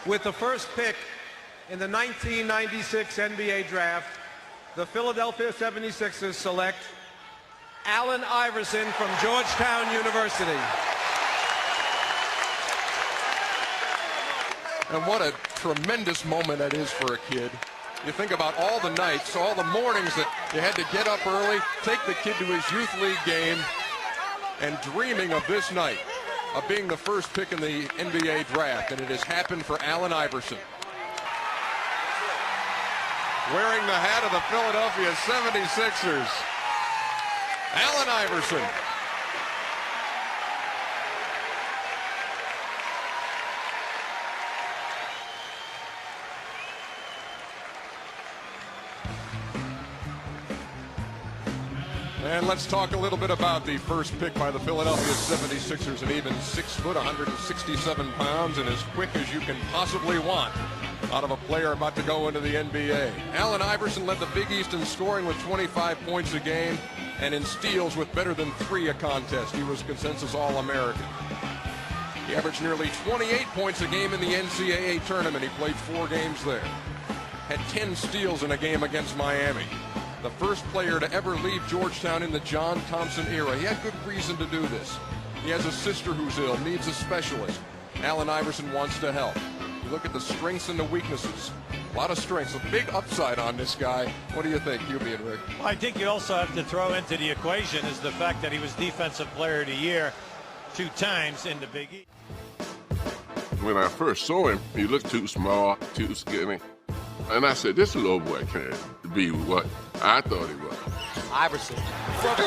With the first pick in the 1996 NBA Draft, the Philadelphia 76ers select Allen Iverson from Georgetown University. And what a tremendous moment that is for a kid. You think about all the nights, all the mornings that you had to get up early, take the kid to his youth league game, and dreaming of this night, of being the first pick in the NBA draft, and it has happened for Allen Iverson. Wearing the hat of the Philadelphia 76ers, Allen Iverson. And let's talk a little bit about the first pick by the Philadelphia 76ers, an even 6 foot, 167 pounds, and as quick as you can possibly want out of a player about to go into the NBA. Allen Iverson led the Big East in scoring with 25 points a game and in steals with better than 3 a contest. He was consensus All-American. He averaged nearly 28 points a game in the NCAA tournament. He played 4 games there. Had 10 steals in a game against Miami. The first player to ever leave Georgetown in the John Thompson era. He had good reason to do this. He has a sister who's ill, needs a specialist. Allen Iverson wants to help. You look at the strengths and the weaknesses. A lot of strengths, a big upside on this guy. What do you think, Hubie and Rick? Well, I think you also have to throw into the equation is the fact that he was Defensive Player of the Year 2 times in the Big East. When I first saw him, he looked too small, too skinny. And I said, this little boy can't be what I thought he was. Iverson. But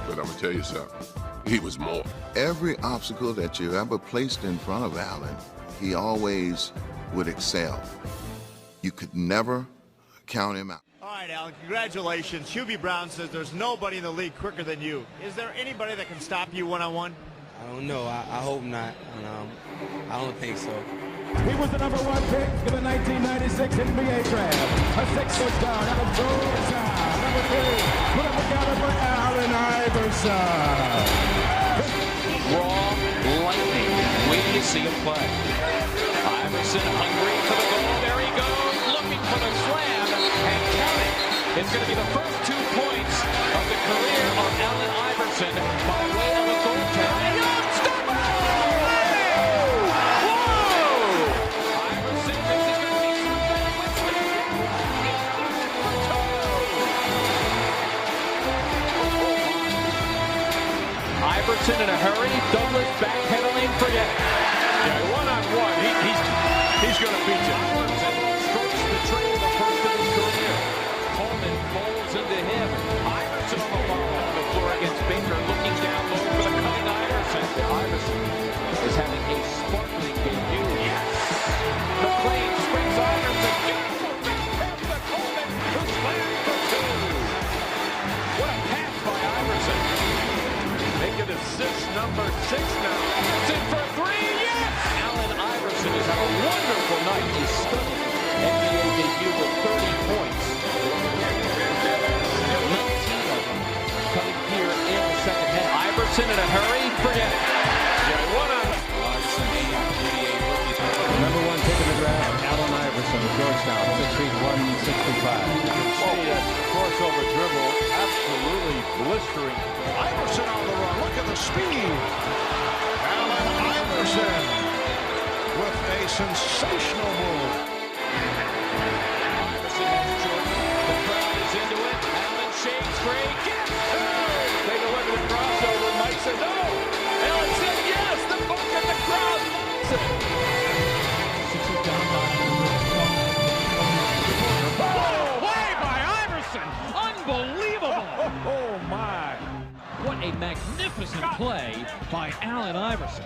I'm going to tell you something. He was more. Every obstacle that you ever placed in front of Allen, he always would excel. You could never count him out. All right, Allen, congratulations. Hubie Brown says there's nobody in the league quicker than you. Is there anybody that can stop you one-on-one? I don't know. I hope not. I don't think so. He was the #1 pick in the 1996 NBA Draft. A 6-foot guard out of Georgetown. Number 3, put up together for Allen Iverson. Raw lightning. Wait till you see him play. Iverson hungry for the goal. There he goes, looking for the slam and counting. It's going to be the first 2 points of the career of Allen Iverson by way of a goaltender. Iverson in a hurry. Douglas backpedaling. Forget it. Yeah, one-on-one. He's going to beat you. Iverson strokes the trail the first of his career. Coleman folds into him. Iverson on the ball on the floor against Baker, looking down low for the cutting Iverson. Iverson is having a sparkling debut. Yes. McLean springs Iverson. Beautiful big pass to Coleman, who slams for 2. What a pass by Iverson. Making assist number 6 now. It's in for 3, yes! Allen Iverson has had a wonderful night. He's stunning. NBA debut with 30 points. 19 of them coming here in the second half. Iverson in a hurry. Forget it. Yeah, Iverson, #1 pick in the draft, Allen Iverson of Georgetown, 6 feet 165. You can see a crossover dribble, absolutely blistering. Iverson on the run. Look at the speed. Allen Iverson with a sensational move. Iverson has Jordan. The crowd is into it. Allen shakes straight. Gets they deliver the crossover. Mike said no. Allen said yes. The book and the crowd loves it. Oh, way by Iverson! Unbelievable! Oh my. What a magnificent play by Allen Iverson.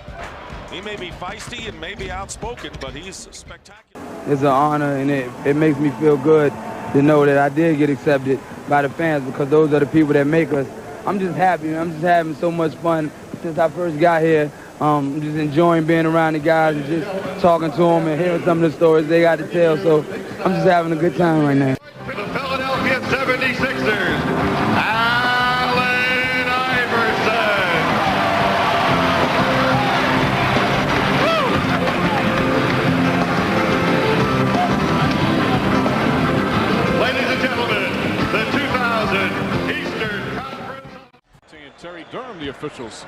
He may be feisty and maybe outspoken, but he's spectacular. It's an honor, and it makes me feel good to know that I did get accepted by the fans, because those are the people that make us. I'm just happy. I'm just having so much fun since I first got here. I'm just enjoying being around the guys and just talking to them and hearing some of the stories they got to tell. So I'm just having a good time right now. For the Philadelphia 76ers, Allen Iverson. Woo! officials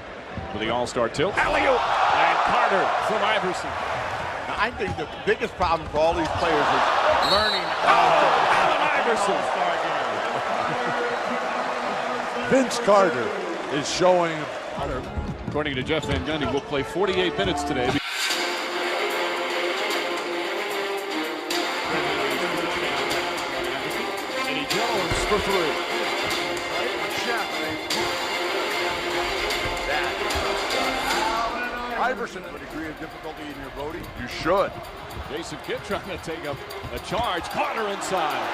for the All-Star tilt. Alley-oop! And Carter from Iverson. Now, I think the biggest problem for all these players is learning Iverson. Vince Carter is showing. According to Jeff Van Gundy, will play 48 minutes today. Eddie Jones for three. Iverson, a degree of difficulty in your voting? You should. Jason Kidd trying to take up a charge. Carter inside.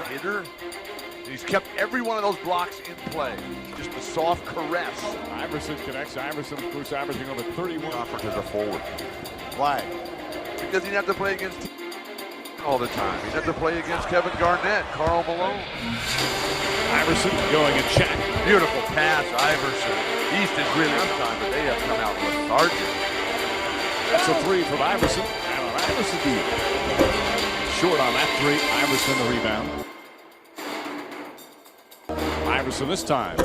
Hitter. He's kept every one of those blocks in play. Just a soft caress. Iverson connects. Iverson, of course, averaging over 31. Offer to the forward. Why? Because he'd have to play against all the time. He'd have to play against Kevin Garnett, Karl Malone. Iverson going and check. Beautiful pass, Iverson. East is really on time, but they have come out lethargic. That's a three from Iverson. Allen Iverson deep. Short on that three. Iverson the rebound. Iverson this time.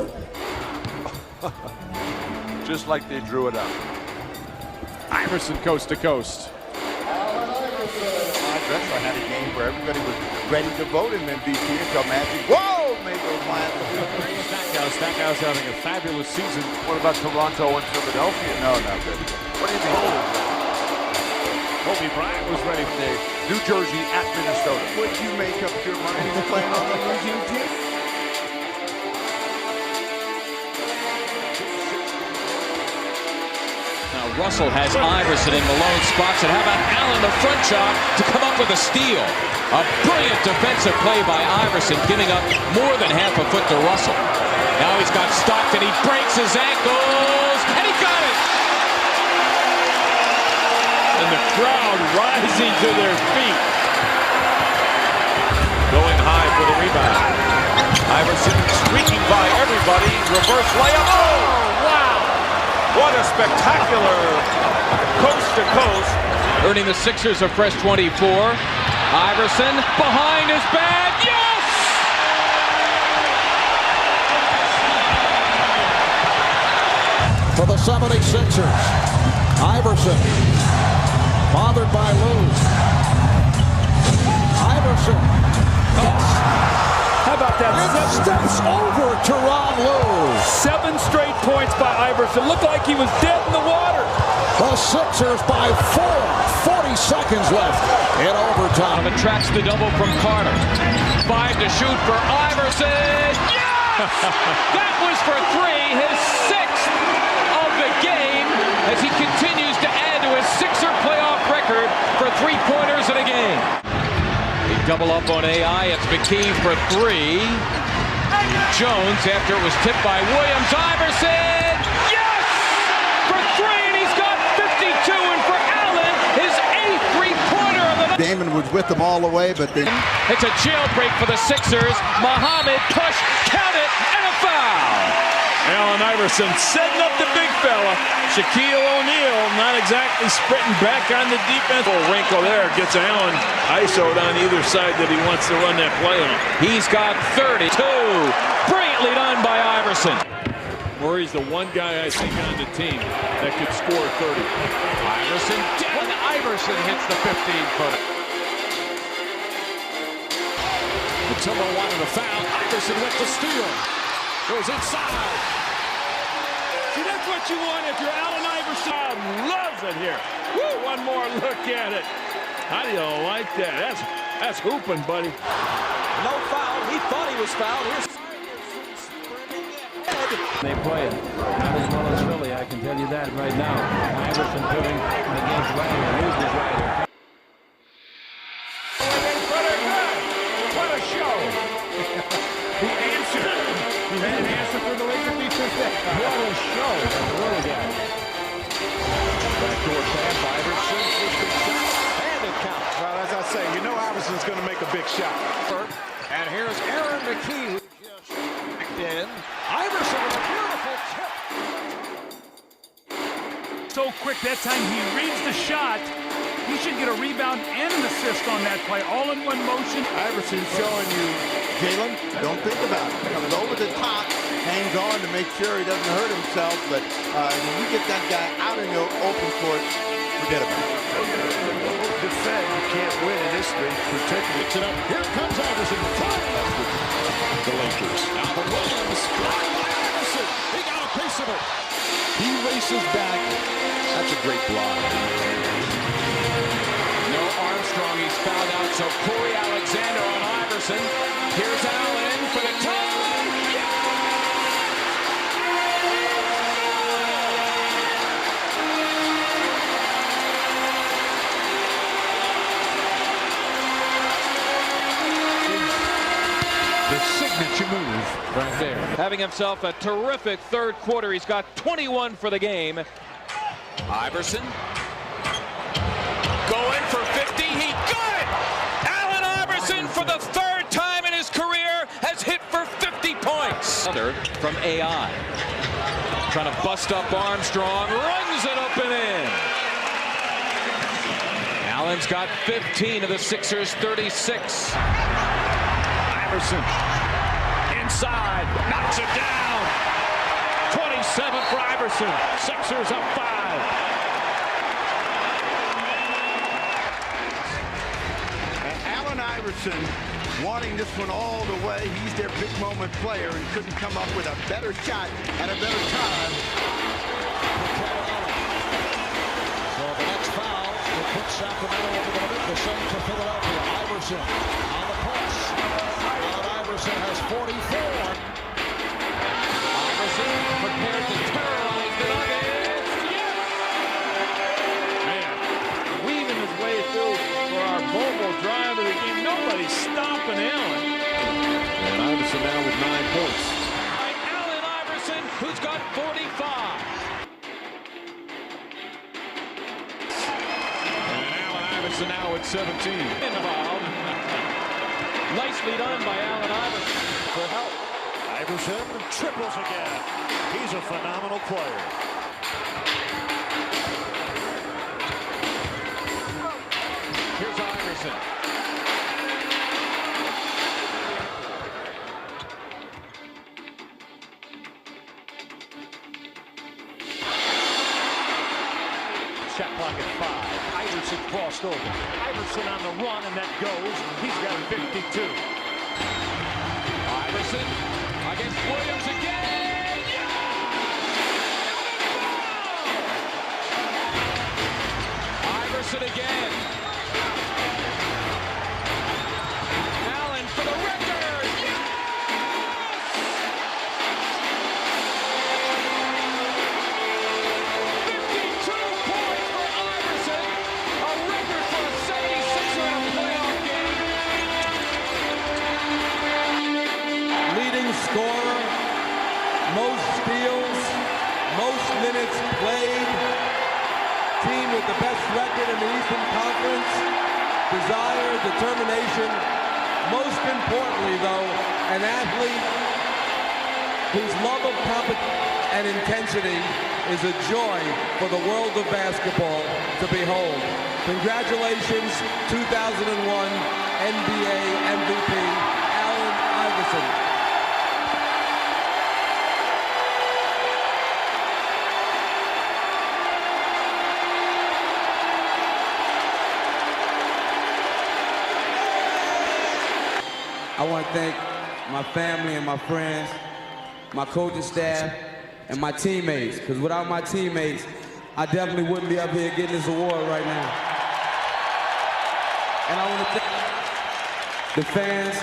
Just like they drew it up. Iverson coast to coast. Drexler had a game where everybody was ready to vote him MVP until Magic. Whoa! Made those lines. Stackhouse having a fabulous season. What about Toronto and Philadelphia? No, not good. What do you mean? Kobe Bryant was ready for New Jersey at Minnesota. Would you make up your mind he's playing on the losing team? Now Russell has Iverson in Malone's spots, and how about Allen, the front shot, to come up with a steal. A brilliant defensive play by Iverson, giving up more than half a foot to Russell. Now he's got Stockton, he breaks his ankles, and he got it! And the crowd rising to their feet. Going high for the rebound. Iverson streaking by everybody, reverse layup. Oh, wow! What a spectacular coast to coast. Earning the Sixers a fresh 24. Iverson behind his back. Yes! For the 76ers, Iverson, bothered by Lou. Iverson. Yes. How about that? And steps over Tyronn Lue. 7 straight points by Iverson. Looked like he was dead in the water. The Sixers by 4. 40 seconds left in overtime. Tracks the double from Carter. 5 to shoot for Iverson. Yes! That was for 3, his 6th of the game, as he continues to add to his Sixer playoff record for 3-pointers in a game. They double up on AI. It's McKee for 3. Jones, after it was tipped by Williams. Iverson! Yes! For 3, and he's got 52. And for Allen, his 8th 3-pointer of the night. Damon was with them all the way, but they... It's a jailbreak for the Sixers. Muhammad push, count it, and a foul. Allen Iverson setting up the big fella. Shaquille O'Neal not exactly sprinting back on the defense. Little wrinkle there gets Allen ISO'd on either side that he wants to run that play on. He's got 32. Brilliantly done by Iverson. Murray's the one guy I think on the team that could score 30. Iverson down. Iverson hits the 15-footer. Matillo wanted a foul. Iverson went to steal. Goes inside. See, that's what you want if you're Allen Iverson. Loves it here. Woo, one more look at it. How do you like that? That's hooping, buddy. No foul. He thought he was fouled. Here's they play it. Not as well as Philly, I can tell you that right now. Iverson putting against Ryder. Loses Ryder. What a show. The answer. You had an answer for the Lakers defense. What a show. Really got it. Backdoor pass, Iverson. And it counts. Well, as I say, you know Iverson's going to make a big shot. And here's Aaron McKee, who just kicked in. Iverson with a beautiful tip. So quick that time he reads the shot. He should get a rebound and an assist on that play, all in one motion. Iverson showing you, Jalen, don't think about it. Comes over the top, hangs on to make sure he doesn't hurt himself. But when you get that guy out in the open court, forget about it. Defend, you can't win in this league, particularly. It's up. Here comes Iverson. The Lakers. Now the Williams. Blocked by Iverson. He got a piece of it. He races back. That's a great block. No Armstrong. He's fouled out. So Corey Alexander on Iverson. Here's Allen for the tie. The signature move right there. Having himself a terrific third quarter. He's got 21 for the game. Iverson going for 50. He got it! Allen Iverson, for the third time in his career, has hit for 50 points. From AI. Trying to bust up Armstrong. Runs it up and in. Allen's got 15 of the Sixers' 36. Iverson inside, knocks it down. 27 for Iverson. Sixers up 5. And Allen Iverson wanting this one all the way. He's their big moment player and couldn't come up with a better shot at a better time. So the next foul will put Sacramento over the limit. The same for Philadelphia. Iverson on the press. Iverson has 44. Iverson prepared to terrorize the Nuggets. Yes! Man, weaving his way through for our mobile drive of the game. Nobody's stopping Allen. And Iverson now with 9 points. Allen Iverson, who's got 45. And Allen Iverson now at 17. Involved. Nicely done by Allen Iverson for help. Iverson triples again. He's a phenomenal player. Here's Iverson. Shot clock at 5. Iverson crossed over. Iverson on the run, and that goes. He's got 52. Iverson against Williams again. Yeah! Iverson again. Allen for the record. Yes! 52 points for Iverson. A record for a 76er in a playoff game. Leading scorer, most steals, most minutes played, team with the best record in the Eastern Conference, desire, determination, most importantly though, an athlete whose love of competition and intensity is a joy for the world of basketball to behold. Congratulations, 2001 NBA MVP, Allen Iverson. I want to thank my family and my friends, my coaching staff, and my teammates, because without my teammates, I definitely wouldn't be up here getting this award right now. And I want to thank the fans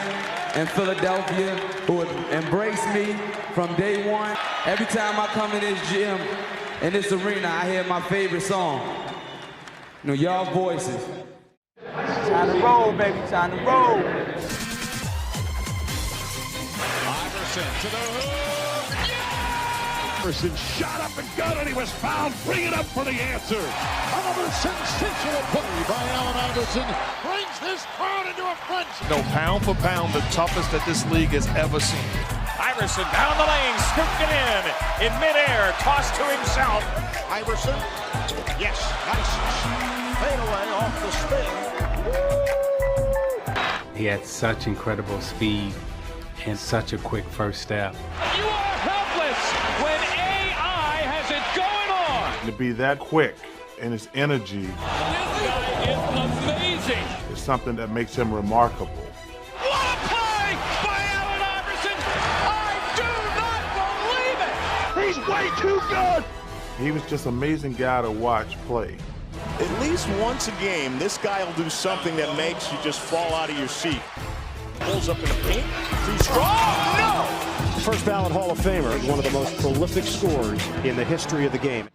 in Philadelphia who have embraced me from day one. Every time I come in this gym, in this arena, I hear my favorite song. You know, y'all voices. Time to roll, baby, time to roll. Iverson to the hoop. Yeah! Iverson shot up and got it. He was fouled. Bring it up for the answer. Another sensational play by Allen Iverson. Brings this crowd into a frenzy. No, pound for pound, the toughest that this league has ever seen. Iverson down the lane, scooped it in midair, tossed to himself. Iverson, yes, nice fade away off the spin. He had such incredible speed and such a quick first step. You are To be that quick in his energy. This guy is amazing. Is something that makes him remarkable. What a play by Allen Iverson! I do not believe it! He's way too good! He was just an amazing guy to watch play. At least once a game, this guy will do something that makes you just fall out of your seat. Pulls up in the paint, too strong, no! First ballot Hall of Famer, one of the most prolific scorers in the history of the game.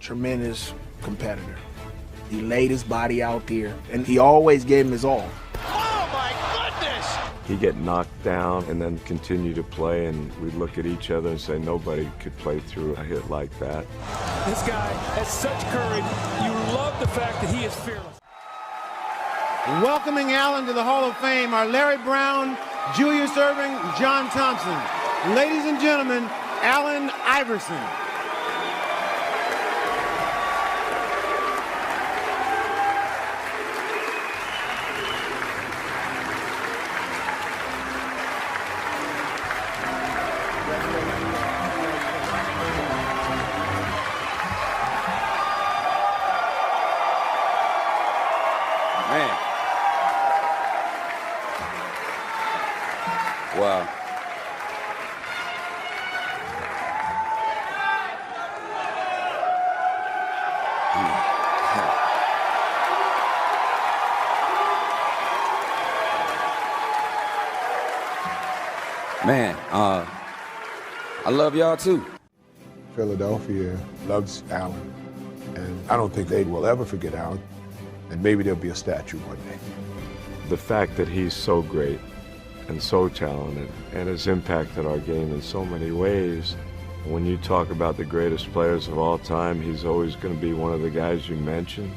Tremendous competitor. He laid his body out there, and he always gave him his all. Oh my goodness! He'd get knocked down and then continue to play, and we'd look at each other and say nobody could play through a hit like that. This guy has such courage. You love the fact that he is fearless. Welcoming Allen to the Hall of Fame are Larry Brown, Julius Erving, John Thompson. Ladies and gentlemen, Allen Iverson. Man. Wow. Man, I love y'all too. Philadelphia loves Allen, and I don't think they will ever forget Allen, and maybe there'll be a statue one day. The fact that he's so great and so talented and has impacted our game in so many ways. When you talk about the greatest players of all time, he's always going to be one of the guys you mention.